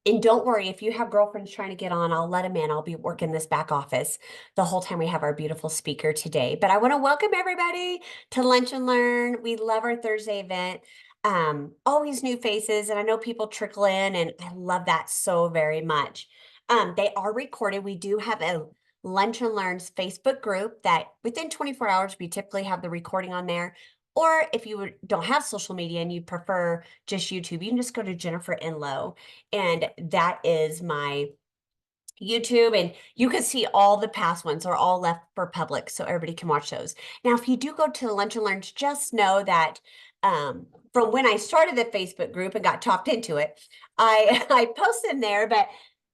And don't worry, if you have girlfriends trying to get on, I'll let them in. I'll be working this back office the whole time we have our beautiful speaker today. But I want to welcome everybody to Lunch and Learn. We love our Thursday event. Always new faces, and I know people trickle in, and I love that so very much. They are recorded. We do have a Lunch and Learn's Facebook group that within 24 hours, we typically have the recording on there. Or if you don't have social media and you prefer just YouTube, you can just go to Jennifer Enlow, and that is my YouTube, and you can see all the past ones are all left for public so everybody can watch those. Now, if you do go to the Lunch and Learns, just know that from when I started the Facebook group and got talked into it, I I post them there, but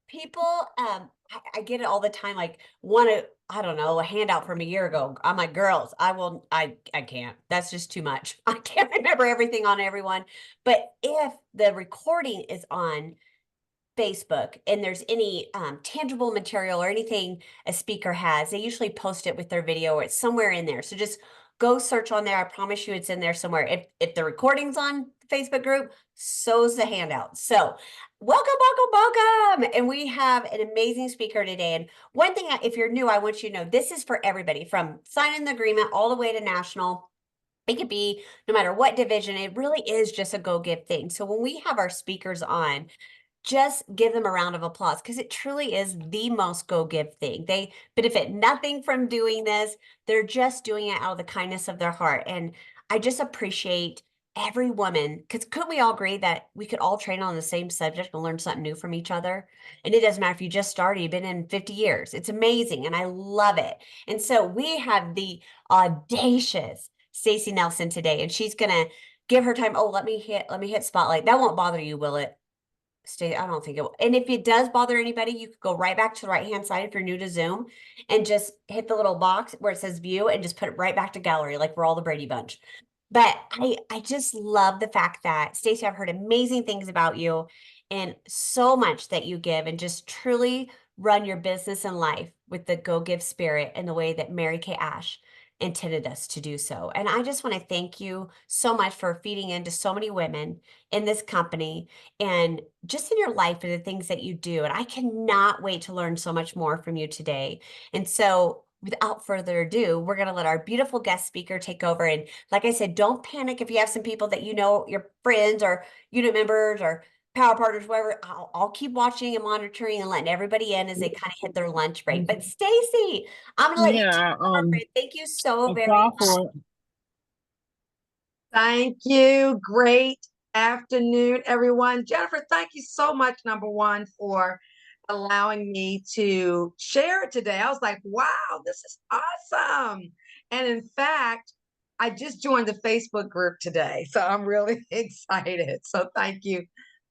people I get it all the time, like want to, I don't know, a handout from a year ago. I'm like, girls, I can't. That's just too much. I can't remember everything on everyone. But if the recording is on Facebook and there's any tangible material or anything a speaker has, they usually post it with their video or it's somewhere in there. So just go search on there. I promise you it's in there somewhere. If the recording's on the Facebook group, so's the handout. So welcome, welcome, welcome. And we have an amazing speaker today. And one thing, if you're new, I want you to know this is for everybody from signing the agreement all the way to national. It could be no matter what division, it really is just a go give thing. So when we have our speakers on, just give them a round of applause because it truly is the most go give thing. They benefit nothing from doing this. They're just doing it out of the kindness of their heart. And I just appreciate every woman, because couldn't we all agree that we could all train on the same subject and learn something new from each other? And it doesn't matter if you just started, you've been in 50 years. It's amazing and I love it. And so we have the audacious Stacy Nelson today, and she's gonna give her time. Oh, let me hit spotlight. That won't bother you, will it? Stay, I don't think it will. And if it does bother anybody, you could go right back to the right-hand side if you're new to Zoom and just hit the little box where it says view and just put it right back to gallery, like we're all the Brady Bunch. But I just love the fact that Stacy, I've heard amazing things about you and so much that you give and just truly run your business and life with the go give spirit and the way that Mary Kay Ash intended us to do so. And I just want to thank you so much for feeding into so many women in this company and just in your life and the things that you do. And I cannot wait to learn so much more from you today. And so without further ado, we're going to let our beautiful guest speaker take over. And like I said, don't panic if you have some people that you know, your friends or unit members or power partners, whatever. I'll keep watching and monitoring and letting everybody in as they kind of hit their lunch break. But Stacy, I'm going to let you take Yeah, over. Friend. Thank you so very much. Apostle, Thank you. Great afternoon, everyone. Jennifer, thank you so much, number one, for allowing me to share it today. I was like, wow, this is awesome. And in fact, I just joined the Facebook group today, so I'm really excited. So thank you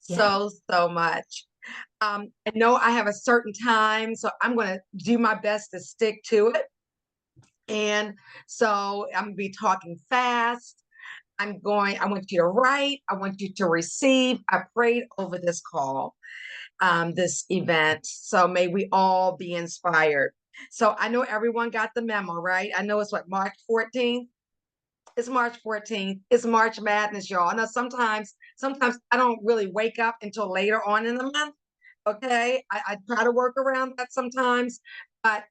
Yeah. so much. I know I have a certain time, so I'm going to do my best to stick to it. And so I'm going to be talking fast. I want you to write, I want you to receive. I prayed over this call, this event. So may we all be inspired. So I know everyone got the memo, right? I know it's what, March 14th? It's March 14th. It's March Madness, y'all. I know sometimes I don't really wake up until later on in the month. Okay. I try to work around that sometimes, but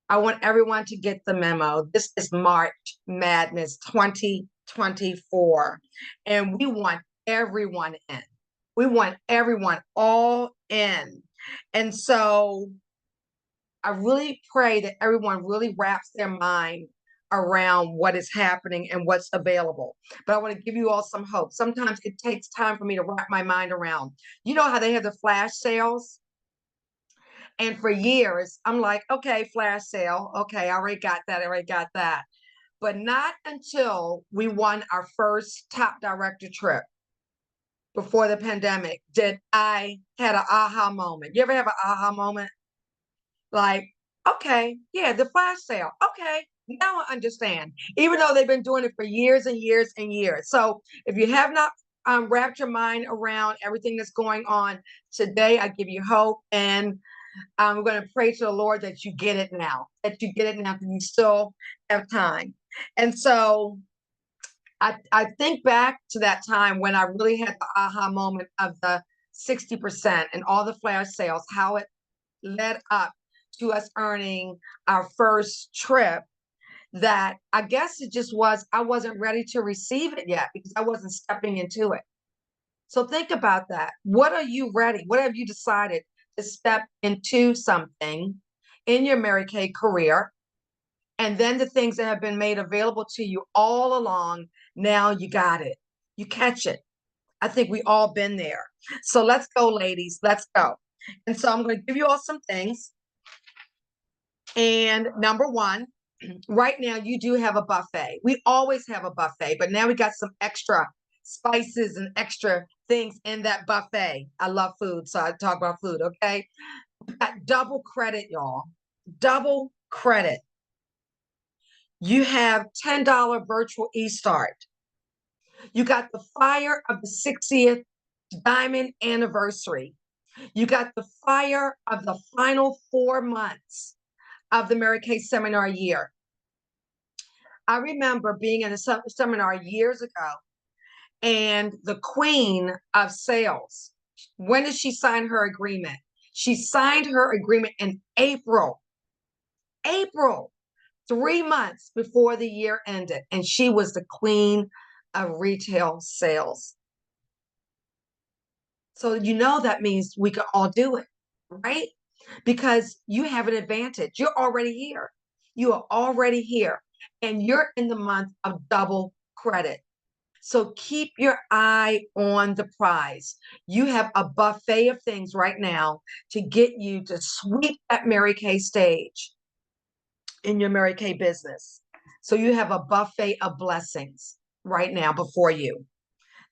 I want everyone to get the memo. This is March Madness 2024. And we want everyone in. We want everyone all in. And so I really pray that everyone really wraps their mind around what is happening and what's available. But I want to give you all some hope. Sometimes it takes time for me to wrap my mind around. You know how they have the flash sales? And for years, I'm like, okay, flash sale. Okay, I already got that. I already got that. But not until we won our first top director trip before the pandemic did I had an aha moment. You ever have an aha moment? Like, okay, yeah, the flash sale. Okay, now I understand. Even though they've been doing it for years and years and years. So if you have not wrapped your mind around everything that's going on today, I give you hope and we're going to pray to the Lord that you get it now, that you get it now because you still have time. And so I think back to that time when I really had the aha moment of the 60% and all the flash sales, how it led up to us earning our first trip, that I guess it just was, I wasn't ready to receive it yet because I wasn't stepping into it. So think about that. What are you ready? What have you decided to step into something in your Mary Kay career? And then the things that have been made available to you all along, now you got it. You catch it. I think we all been there. So let's go, ladies. Let's go. And so I'm going to give you all some things. And number one, right now you do have a buffet. We always have a buffet, but now we got some extra spices and extra things in that buffet. I love food, so I talk about food, okay? We got double credit, y'all. Double credit. You have $10 virtual e-start. You got the fire of the 60th diamond anniversary. You got the fire of the final 4 months of the Mary Kay seminar year. I remember being in a seminar years ago, and the queen of sales, when did she sign her agreement? She signed her agreement in April. April, 3 months before the year ended, and she was the queen of retail sales. So that means we can all do it, right? Because you have an advantage. You're already here. You are already here, and you're in the month of double credit. So keep your eye on the prize. You have a buffet of things right now to get you to sweep that Mary Kay stage in your Mary Kay business. So you have a buffet of blessings right now before you.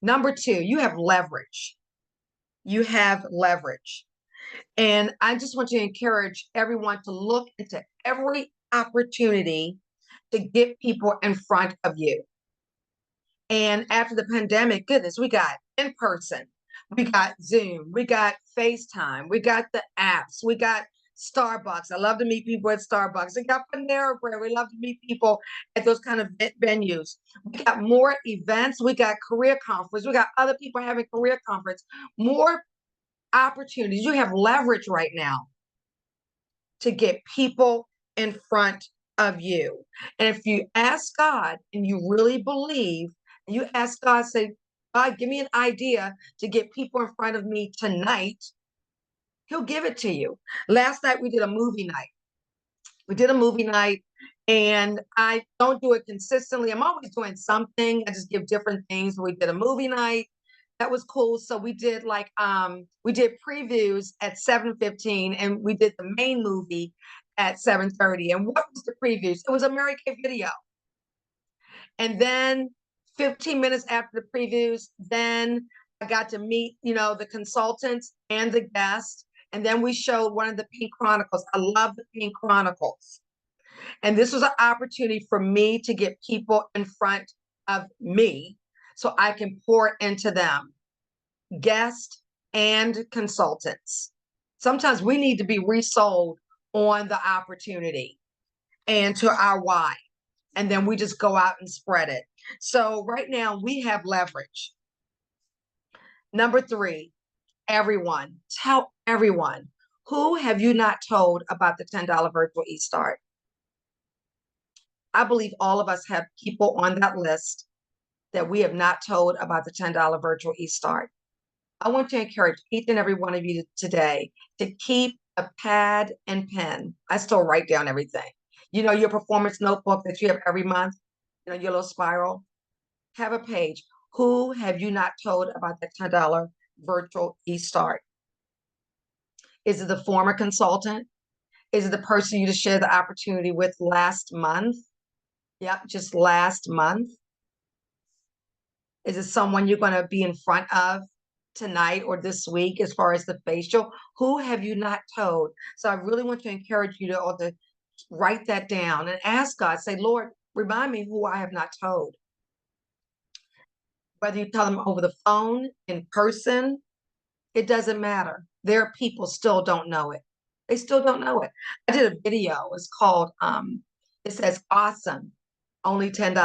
Number two, you have leverage. You have leverage. And I just want to encourage everyone to look into every opportunity to get people in front of you. And after the pandemic, goodness, we got in person, we got Zoom, we got FaceTime, we got the apps, we got Starbucks. I love to meet people at Starbucks. We got Panera Bread. We love to meet people at those kind of venues. We got more events. We got career conference. We got other people having career conference. More opportunities. You have leverage right now to get people in front of you. And if you ask God and you really believe, and you ask God, say, God, give me an idea to get people in front of me tonight, He'll give it to you. Last night we did a movie night. We did a movie night, and I don't do it consistently. I'm always doing something. I just give different things. We did a movie night. That was cool. So we did we did previews at 7:15, and we did the main movie at 7:30. And what was the previews? It was a Mary Kay video. And then 15 minutes after the previews, then I got to meet, the consultants and the guests. And then we showed one of the Pink Chronicles. I love the Pink Chronicles. And this was an opportunity for me to get people in front of me so I can pour into them, guests and consultants. Sometimes we need to be resold on the opportunity and to our why. And then we just go out and spread it. So right now we have leverage. Number three, everyone, tell everyone, who have you not told about the $10 virtual e-start? I believe all of us have people on that list that we have not told about the $10 virtual e-start. I want to encourage each and every one of you today to keep a pad and pen. I still write down everything. Your performance notebook that you have every month, your little spiral, have a page. Who have you not told about the $10 virtual e-start? Is it the former consultant? Is it the person you just shared the opportunity with last month? Yep, just last month. Is it someone you're going to be in front of tonight or this week as far as the facial? Who have you not told? So I really want to encourage you to write that down and ask God, say, Lord, remind me who I have not told. Whether you tell them over the phone, in person, it doesn't matter. There are people still don't know it. They still don't know it. I did a video. It's called, it says, awesome, only $10.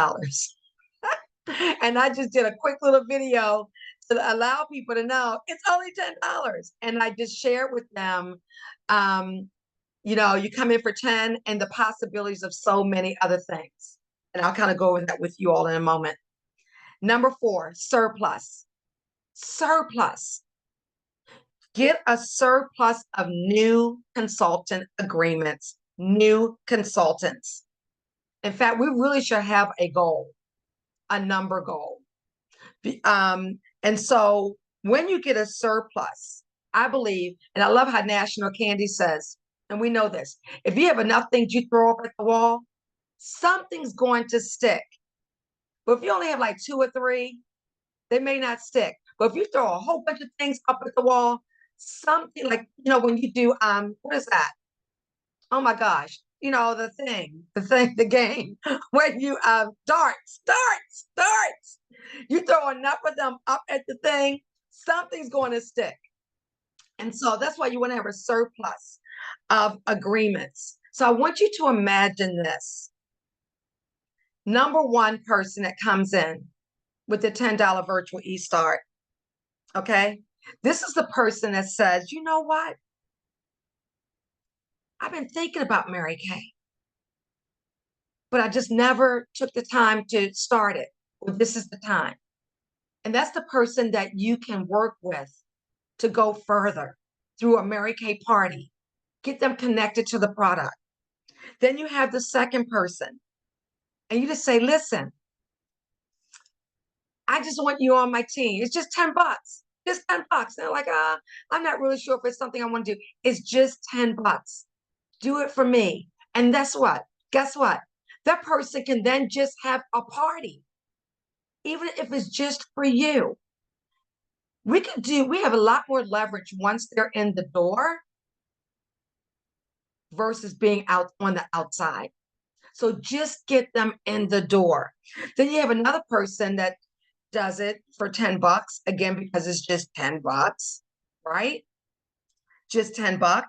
And I just did a quick little video to allow people to know it's only $10. And I just share with them, um, you come in for 10 and the possibilities of so many other things. And I'll kind of go over that with you all in a moment. Number 4, surplus. Surplus. Get a surplus of new consultant agreements, new consultants. In fact, we really should have a goal, a number goal. And so when you get a surplus, I believe, and I love how National Candy says, and we know this, if you have enough things you throw up at the wall, something's going to stick. But if you only have like 2 or 3, they may not stick. But if you throw a whole bunch of things up at the wall, something like, when you do, what is that? Oh my gosh, the game, when you, darts, you throw enough of them up at the thing, something's going to stick. And so that's why you want to have a surplus of agreements. So I want you to imagine this. Number 1 person that comes in with the $10 virtual e-start. Okay. This is the person that says, you know what? I've been thinking about Mary Kay, but I just never took the time to start it. Well, this is the time. And that's the person that you can work with to go further through a Mary Kay party, get them connected to the product. Then you have the second person, and you just say, listen, I just want you on my team. It's just $10. Just $10. They're like, I'm not really sure if it's something I want to do. It's just $10. Do it for me. And that's what? Guess what? That person can then just have a party, even if it's just for you. We have a lot more leverage once they're in the door versus being out on the outside. So just get them in the door. Then you have another person that does it for $10, again, because it's just $10, right? Just $10.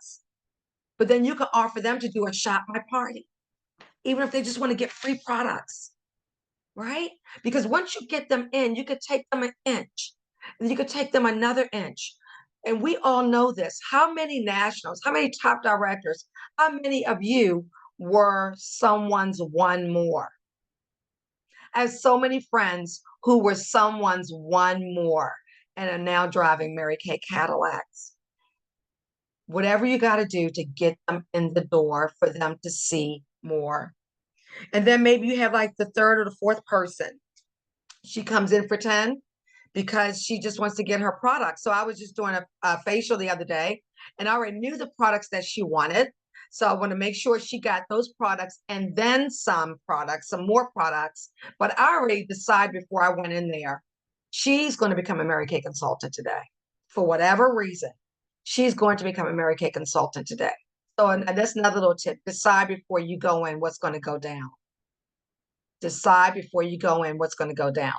But then you can offer them to do a shop my party, even if they just want to get free products, right? Because once you get them in, you could take them an inch, and you could take them another inch. And we all know this. How many nationals, how many top directors, how many of you were someone's one more? I have so many friends who were someone's one more and are now driving Mary Kay Cadillacs. Whatever you got to do to get them in the door for them to see more. And then maybe you have like the third or the fourth person. She comes in for 10 because she just wants to get her product. So I was just doing a facial the other day, and I already knew the products that she wanted. So I want to make sure she got those products and then some products, some more products. But I already decided before I went in there, she's going to become a Mary Kay consultant today. For whatever reason, she's going to become a Mary Kay consultant today. So, and that's another little tip. Decide before you go in what's going to go down. Decide before you go in what's going to go down.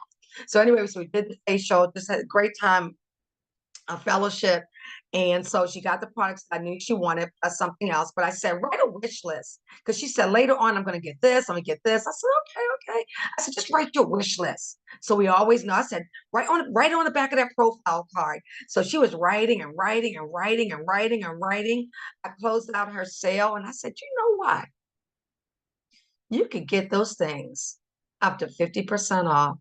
So anyway, so we did the facial, just had a great time, a fellowship. And so she got the products I knew she wanted, plus something else. But I said, write a wish list. Because she said, later on, I'm going to get this, I'm going to get this. I said, okay. I said, just write your wish list. So we always know. I said, write on the back of that profile card. So she was writing and writing and writing and writing and writing. I closed out her sale and I said, you know what? You could get those things up to 50% off.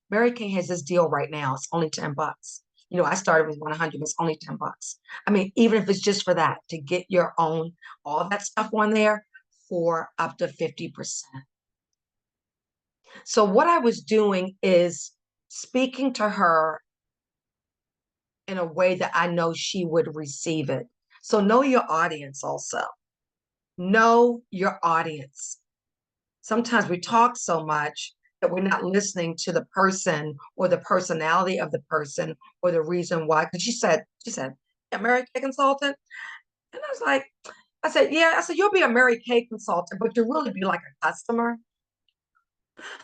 Mary Kay has this deal right now. It's only $10. I started with 100, it's only $10. I mean, even if it's just for that, to get your own, all that stuff on there for up to 50%. So what I was doing is speaking to her in a way that I know she would receive it. So know your audience also. Know your audience. Sometimes we talk so much that we're not listening to the person or the personality of the person or the reason why. Because she said, a Mary Kay consultant. And I said, yeah. I said, you'll be a Mary Kay consultant, but you'll really be like a customer.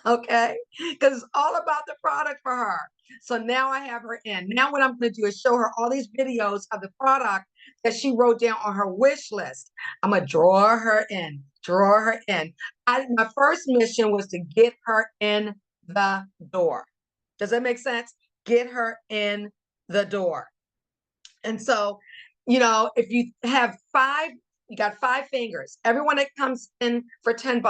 Okay. Because it's all about the product for her. So now I have her in. Now what I'm going to do is show her all these videos of the product that she wrote down on her wish list. I'm going to draw her in. My first mission was to get her in the door. Does that make sense? get her in the door. And so, if you have five, you got 5 fingers. Everyone that comes in for $10,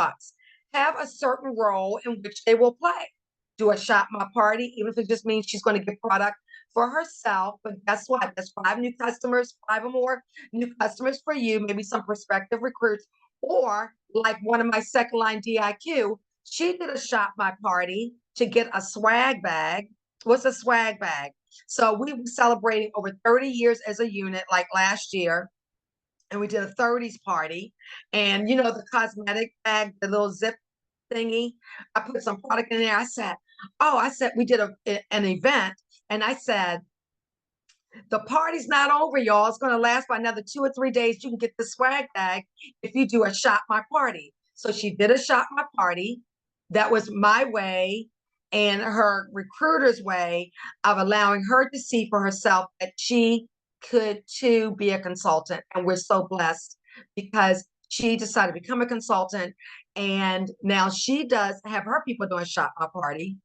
have a certain role in which they will play. Do a shop my party, even if it just means she's going to get product for herself. But guess what? That's 5 new customers, 5 or more new customers for you, maybe some prospective recruits. Or like one of my second line DIQ, she did a shop my party to get a swag bag. What's a swag bag? So we were celebrating over 30 years as a unit, like last year, and we did a 30s party. And the cosmetic bag, the little zip thingy, I put some product in there. I said we did an event, and I said the party's not over, y'all. It's going to last by another 2 or 3 days. You can get the swag bag if you do a shop my party. So she did a shop my party. That was my way and her recruiter's way of allowing her to see for herself that she could too be a consultant. And we're so blessed because she decided to become a consultant. And now she does have her people doing shop my party,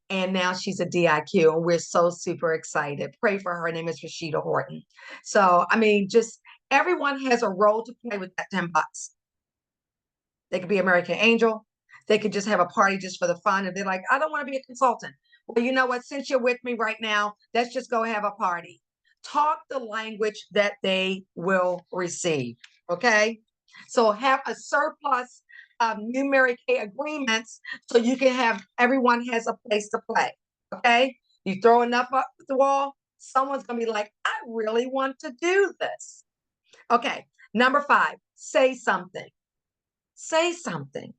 and now she's a DIQ, and we're so super excited. Pray for her. Her name is Rashida Horton. So, I mean, just everyone has a role to play with that $10. They could be American Angel. They could just have a party just for the fun. And they're like, I don't want to be a consultant. Well, you know what? Since you're with me right now, let's just go have a party. Talk the language that they will receive. Okay. So have a surplus of new Mary Kay agreements so you can have everyone has a place to play. Okay. You throw enough up the wall, someone's going to be like, I really want to do this. Okay. Number 5, say something. Say something.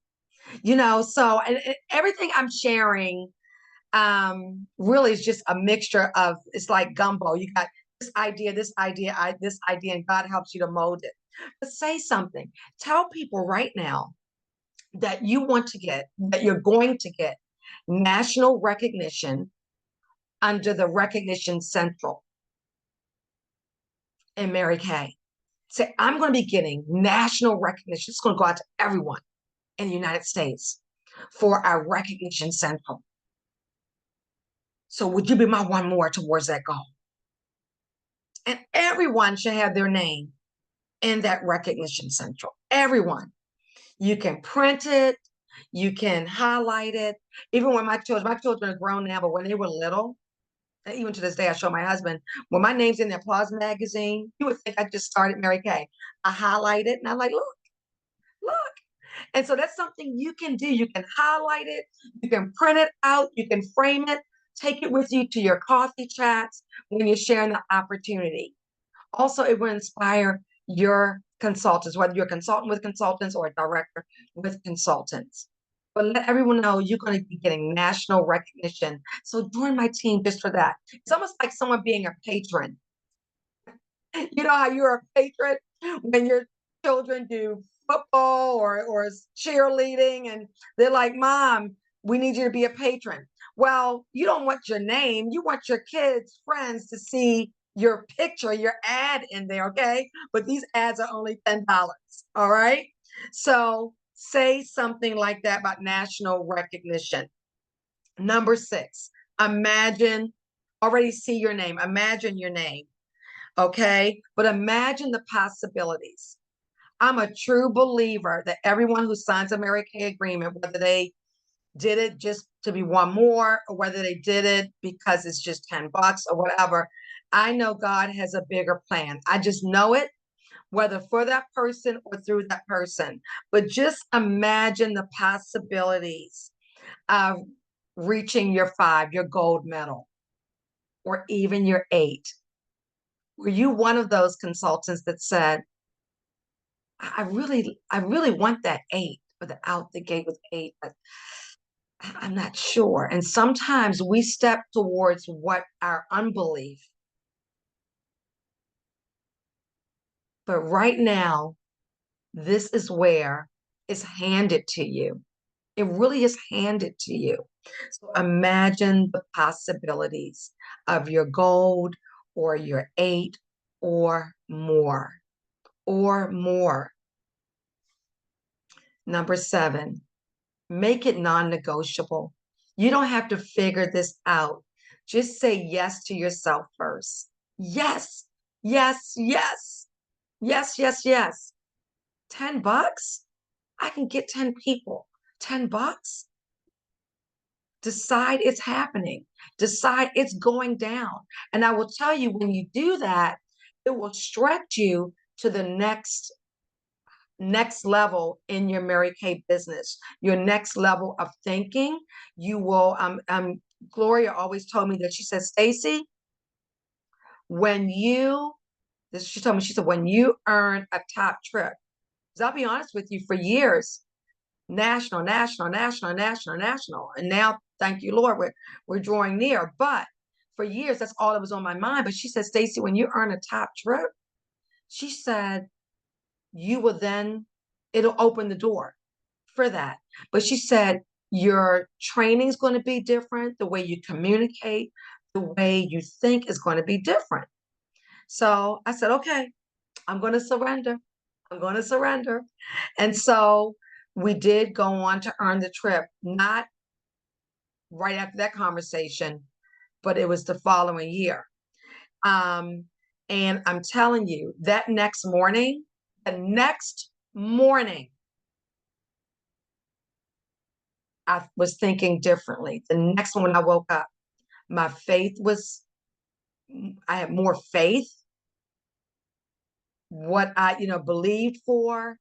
So and everything I'm sharing really is just a mixture of, it's like gumbo. You got this idea, and God helps you to mold it. But say something. Tell people right now that you're going to get national recognition under the Recognition Central in Mary Kay. Say, I'm going to be getting national recognition. It's going to go out to everyone in the United States for our Recognition Central. So would you be my one more towards that goal? And everyone should have their name in that Recognition Central. Everyone. You can print it, you can highlight it. Even when my children are grown now, but when they were little, and even to this day, I show my husband, when my name's in the Applause magazine, you would think I just started Mary Kay. I highlight it and I'm like, look. And so that's something you can do. You can highlight it, you can print it out, you can frame it, take it with you to your coffee chats when you're sharing the opportunity. Also, it will inspire your consultants, whether you're a consultant with consultants or a director with consultants. But let everyone know you're going to be getting national recognition. So join my team just for that. It's almost like someone being a patron. You know how you're a patron when your children do football or cheerleading, and they're like, Mom, we need you to be a patron. Well, you don't want your name, you want your kids' friends to see your picture, your ad in there, okay? But these ads are only $10. All right. So say something like that about national recognition. Number 6, imagine, already see your name, imagine your name. Okay. But imagine the possibilities. I'm a true believer that everyone who signs a Mary Kay agreement, whether they did it just to be one more or whether they did it because it's just $10 or whatever, I know God has a bigger plan. I just know it, whether for that person or through that person. But just imagine the possibilities of reaching your 5, your gold medal, or even your 8. Were you one of those consultants that said, I really want that 8, or the out the gate with 8, but I'm not sure. And sometimes we step towards what our unbelief. But right now, this is where it's handed to you. It really is handed to you. So imagine the possibilities of your gold or your 8 or more, or more. Number 7, make it non-negotiable. You don't have to figure this out Just say yes to yourself first. Yes, yes, yes, yes, yes, yes. $10? I can get 10 people. $10? Decide it's happening. Decide it's going down. And I will tell you, when you do that, it will stretch you to the next level in your Mary Kay business, your next level of thinking. You will, Gloria always told me that, she said, Stacy, when you, this she told me, she said, when you earn a top trip, because I'll be honest with you, for years, national, national, national, national, national. And now, thank you, Lord, we're drawing near. But for years, that's all that was on my mind. But she said, Stacy, when you earn a top trip, she said, you will then, it'll open the door for that. But she said, your training is going to be different. The way you communicate, the way you think is going to be different. So I said, okay, I'm going to surrender. I'm going to surrender. And so we did go on to earn the trip, not right after that conversation, but it was the following year. Um, and I'm telling you, that the next morning, I was thinking differently. The next one, when I woke up, my faith was, I had more faith, what I, believed for,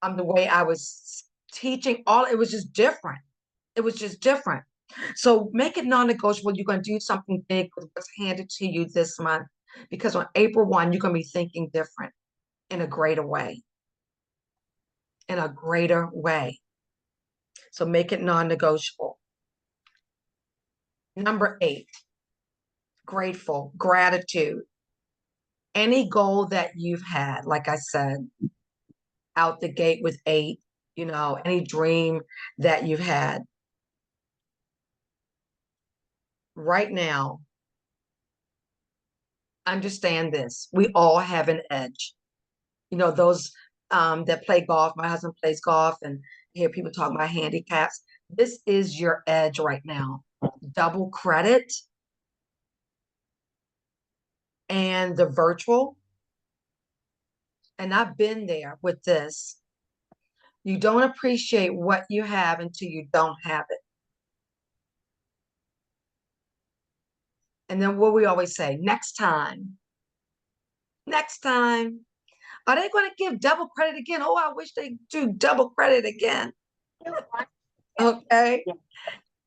the way I was teaching, all, it was just different. It was just different. So make it non-negotiable. You're going to do something big with what's handed to you this month, because on April 1, you're going to be thinking different in a greater way, in a greater way. So make it non-negotiable. Number 8, grateful, gratitude. Any goal that you've had, like I said, out the gate with 8, any dream that you've had right now, understand this. We all have an edge. Those that play golf, my husband plays golf, and hear people talk about handicaps. This is your edge right now. Double credit and the virtual. And I've been there with this. You don't appreciate what you have until you don't have it. And then what we always say, next time, next time. Are they going to give double credit again? Oh, I wish they do double credit again. Okay.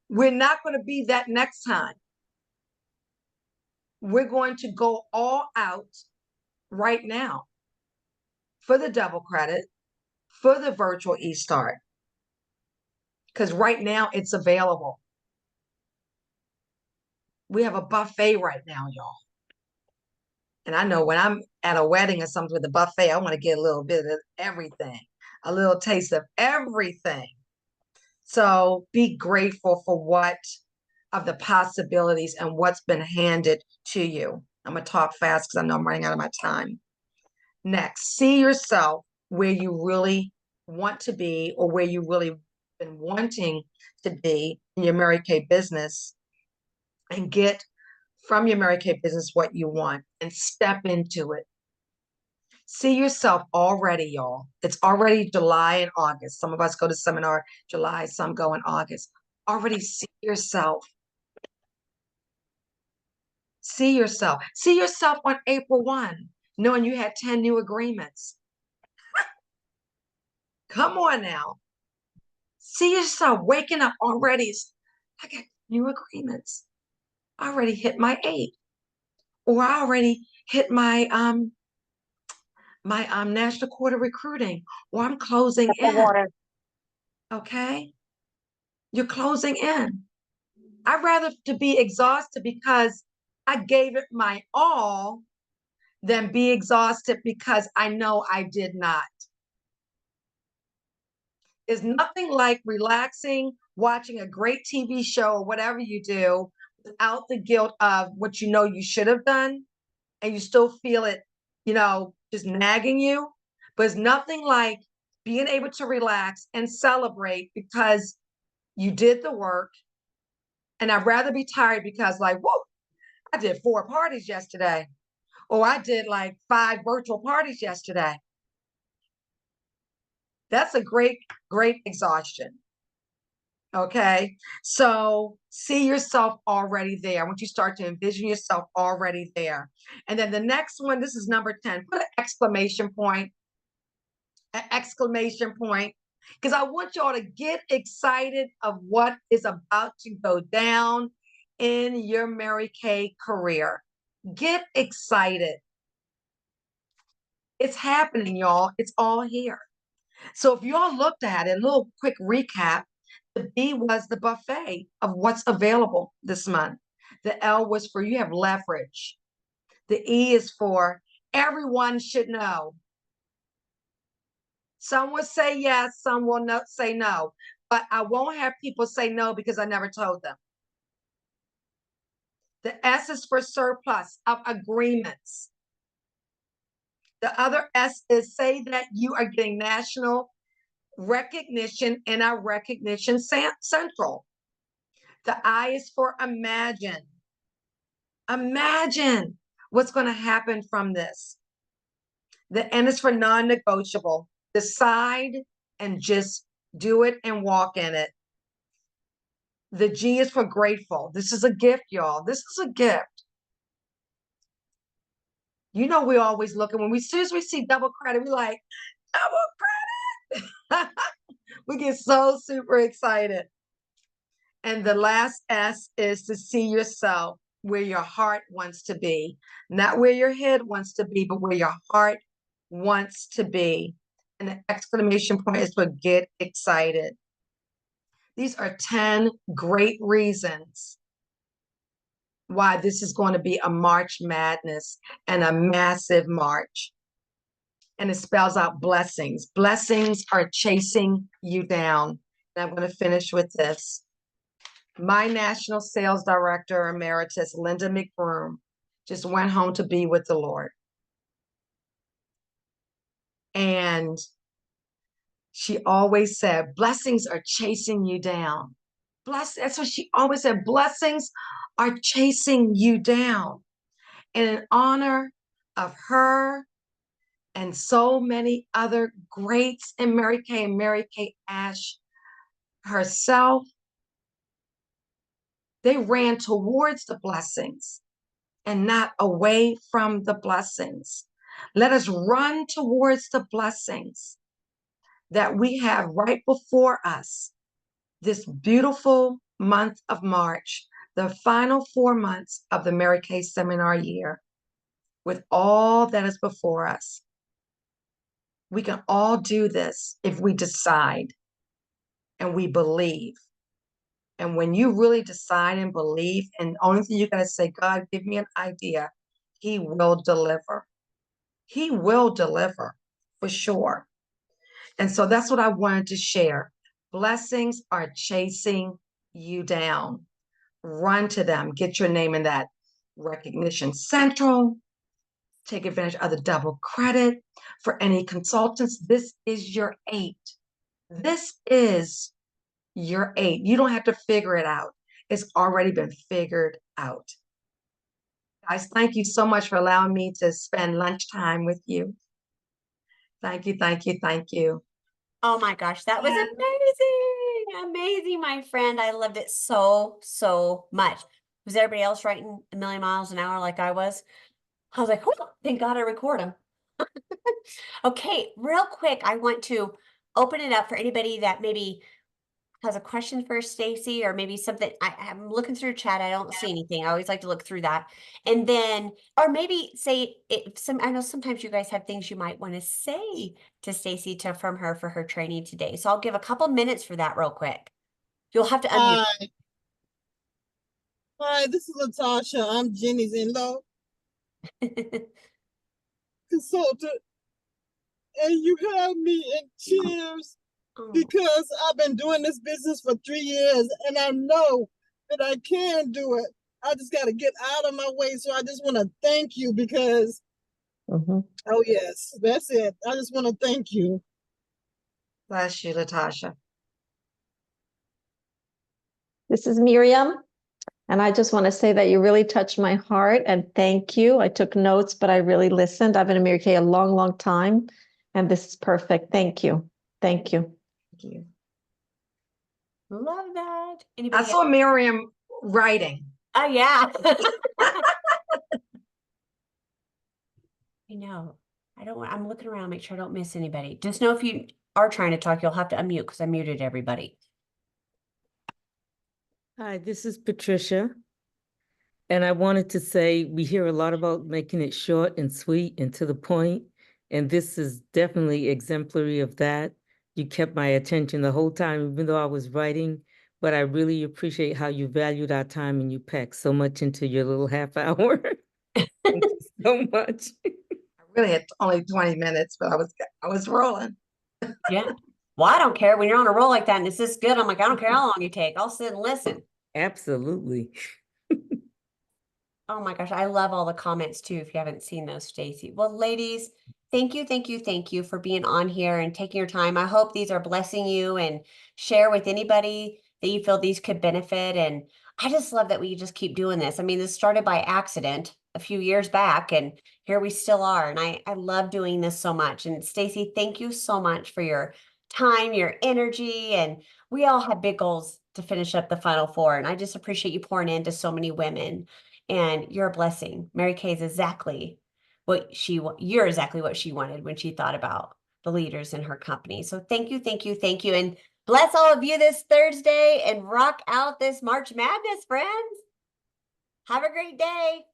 We're not going to be that next time. We're going to go all out right now for the double credit, for the virtual e-start, because right now it's available. We have a buffet right now, y'all. And I know when I'm at a wedding or something with a buffet, I want to get a little bit of everything, a little taste of everything. So be grateful for what of the possibilities and what's been handed to you. I'm going to talk fast because I know I'm running out of my time. Next, see yourself where you really want to be, or where you really been wanting to be in your Mary Kay business, and get from your Mary Kay business what you want and step into it. See yourself already, y'all. It's already July and August. Some of us go to seminar July, some go in August. Already see yourself. See yourself. See yourself on April 1, knowing you had 10 new agreements. Come on now. See yourself waking up already. I got new agreements. I already hit my 8. Or I already hit my national quarter recruiting, or I'm closing in. Okay? You're closing in. I'd rather to be exhausted because I gave it my all than be exhausted because I know I did not. There's nothing like relaxing, watching a great TV show or whatever you do without the guilt of what you know you should have done, and you still feel it, just nagging you. But it's nothing like being able to relax and celebrate because you did the work. And I'd rather be tired because, like, whoa, I did 4 parties yesterday. Or I did like 5 virtual parties yesterday. That's a great exhaustion. Okay. So see yourself already there. Once you start to envision yourself already there. And then the next one, this is number 10, put an exclamation point, because I want y'all to get excited of what is about to go down in your Mary Kay career. Get excited. It's happening, y'all. It's all here. So if y'all looked at it, a little quick recap, the B was the buffet of what's available this month. The L was for you have leverage. The E is for everyone should know. Some will say yes, some will not say no, but I won't have people say no because I never told them. The S is for surplus of agreements. The other S is say that you are getting national recognition in our recognition central. The I is for imagine. Imagine what's going to happen from this. The N is for non-negotiable. Decide and just do it and walk in it. The G is for grateful. This is a gift, y'all. This is a gift. You know, we're always looking, as soon as we see double credit, we're like, double credit. We get so super excited. And the last S is to see yourself where your heart wants to be, not where your head wants to be, but where your heart wants to be. And the exclamation point is for get excited. These are 10 great reasons why this is going to be a March Madness and a massive March. And it spells out blessings. Blessings are chasing you down. And I'm going to finish with this. My National Sales Director Emeritus, Linda McBroom, just went home to be with the Lord. And she always said, blessings are chasing you down. That's what she always said. Blessings are chasing you down. And in honor of her and so many other greats in Mary Kay and Mary Kay Ash herself, they ran towards the blessings and not away from the blessings. Let us run towards the blessings that we have right before us this beautiful month of March, the final 4 months of the Mary Kay seminar year, with all that is before us. We can all do this if we decide and we believe. And when you really decide and believe, and the only thing you got to say, God, give me an idea, He will deliver. He will deliver for sure. And so that's what I wanted to share. Blessings are chasing you down. Run to them. Get your name in that recognition central. Take advantage of the double credit. For any consultants, this is your 8. This is your 8. You don't have to figure it out. It's already been figured out. Guys, thank you so much for allowing me to spend lunchtime with you. Thank you, thank you, thank you. Oh my gosh, that was amazing. Amazing, my friend. I loved it so, so much. Was everybody else writing a million miles an hour like I was? I was like, oh, thank God I record them. Okay, real quick, I want to open it up for anybody that maybe has a question for Stacy or maybe something. I'm looking through chat. I don't see anything. I always like to look through that. And then, or maybe say I know sometimes you guys have things you might want to say to Stacy to from her for her training today. So I'll give a couple minutes for that real quick. You'll have to unmute. Hi, hi, this is Latasha. I'm Jenny's in-law consultant, and you have me in tears Oh. because I've been doing this business for 3 years, and I know that I can do it. I just got to get out of my way. So I just want to thank you because, oh yes, that's it. I just want to thank you. Bless you, Latasha. This is Miriam. And I just want to say that you really touched my heart and thank you. I took notes, but I really listened. I've been in Mary Kay a long, long time, and this is perfect. Thank you. Thank you. Thank you. Love that. I Anybody saw else? Miriam writing. Oh, yeah. I know. I don't want, I'm looking around, make sure I don't miss anybody. Just know if you are trying to talk, you'll have to unmute because I muted everybody. Hi, this is Patricia. And I wanted to say, we hear a lot about making it short and sweet and to the point, and this is definitely exemplary of that. You kept my attention the whole time, even though I was writing, but I really appreciate how you valued our time and you packed so much into your little half hour. Thank you so much. I really had only 20 minutes, but I was rolling. Yeah. Well, I don't care when you're on a roll like that and it's this good. I'm like, I don't care how long you take. I'll sit and listen. Absolutely. Oh my gosh, I love all the comments too, if you haven't seen those, Stacy. Well, ladies, thank you, thank you, thank you for being on here and taking your time. I hope these are blessing you and share with anybody that you feel these could benefit. And I just love that we just keep doing this. I mean, this started by accident a few years back, and here we still are. And I love doing this so much. And Stacy, thank you so much for your time, your energy, and we all have big goals to finish up the Final Four. And I just appreciate you pouring into so many women. And you're a blessing. Mary Kay is exactly you're exactly what she wanted when she thought about the leaders in her company. So thank you, thank you, thank you. And bless all of you this Thursday and rock out this March Madness, friends. Have a great day.